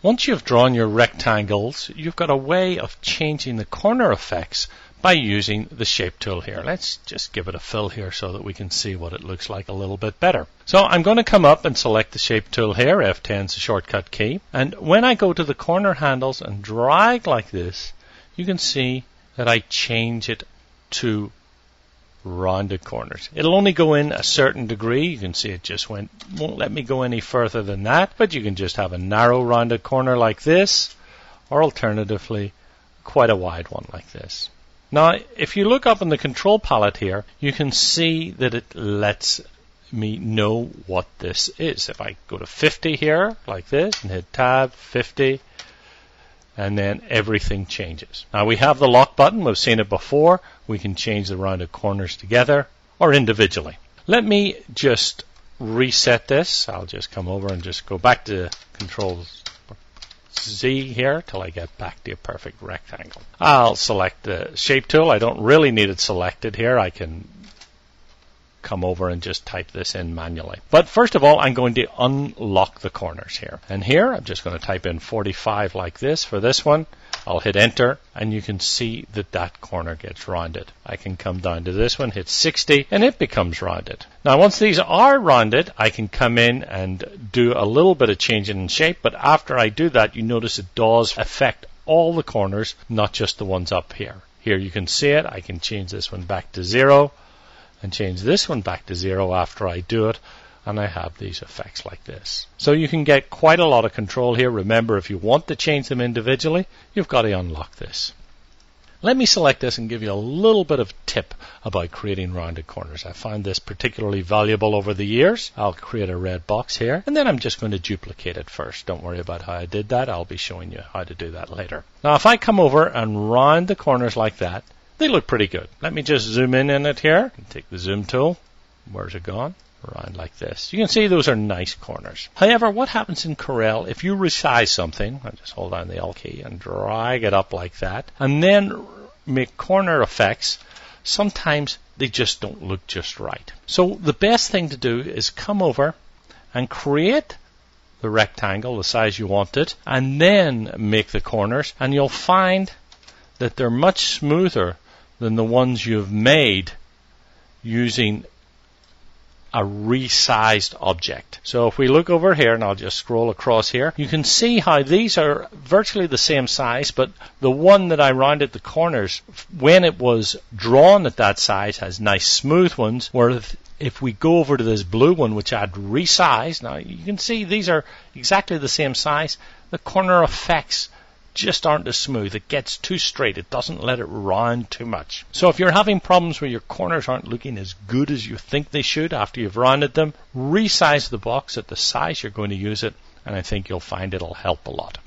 Once you've drawn your rectangles, you've got a way of changing the corner effects by using the shape tool here. Let's just give it a fill here so that we can see what it looks like a little bit better. So I'm going to come up and select the shape tool here. F10 is the shortcut key. And when I go to the corner handles and drag like this, you can see that I change it to rounded corners. It'll only go in a certain degree. You can see it just won't let me go any further than that, but you can just have a narrow rounded corner like this, or alternatively quite a wide one like this. Now if you look up in the control palette here, you can see that it lets me know what this is. If I go to 50 here like this and hit tab 50, and then everything changes. Now we have the lock button. We've seen it before. We can change the rounded corners together or individually. Let me just reset this. I'll just come over and just go back to Control Z here till I get back to a perfect rectangle. I'll select the shape tool. I don't really need it selected here. I can come over and just type this in manually. But first of all, I'm going to unlock the corners here. And here, I'm just going to type in 45 like this for this one. I'll hit enter, and you can see that that corner gets rounded. I can come down to this one, hit 60, and it becomes rounded. Now, once these are rounded, I can come in and do a little bit of changing in shape, but after I do that, you notice it does affect all the corners, not just the ones up here. Here you can see it. I can change this one back to 0, and change this one back to 0 after I do it, and I have these effects like this. So you can get quite a lot of control here. Remember, if you want to change them individually, you've got to unlock this. Let me select this and give you a little bit of tip about creating rounded corners. I found this particularly valuable over the years. I'll create a red box here, and then I'm just going to duplicate it first. Don't worry about how I did that. I'll be showing you how to do that later. Now, if I come over and round the corners like that, they look pretty good. Let me just zoom in it here. Take the zoom tool. Where's it gone? Around like this. You can see those are nice corners. However, what happens in Corel if you resize something, I'll just hold down the Alt key and drag it up like that, and then make corner effects, sometimes they just don't look just right. So the best thing to do is come over and create the rectangle the size you want it, and then make the corners, and you'll find that they're much smoother than the ones you've made using a resized object. So if we look over here, and I'll just scroll across here, you can see how these are virtually the same size, but the one that I rounded the corners, when it was drawn at that size, has nice smooth ones, whereas if we go over to this blue one, which I'd resized, now you can see these are exactly the same size, the corner effects just aren't as smooth. It gets too straight. It doesn't let it round too much. So if you're having problems where your corners aren't looking as good as you think they should after you've rounded them, resize the box at the size you're going to use it, and I think you'll find it'll help a lot.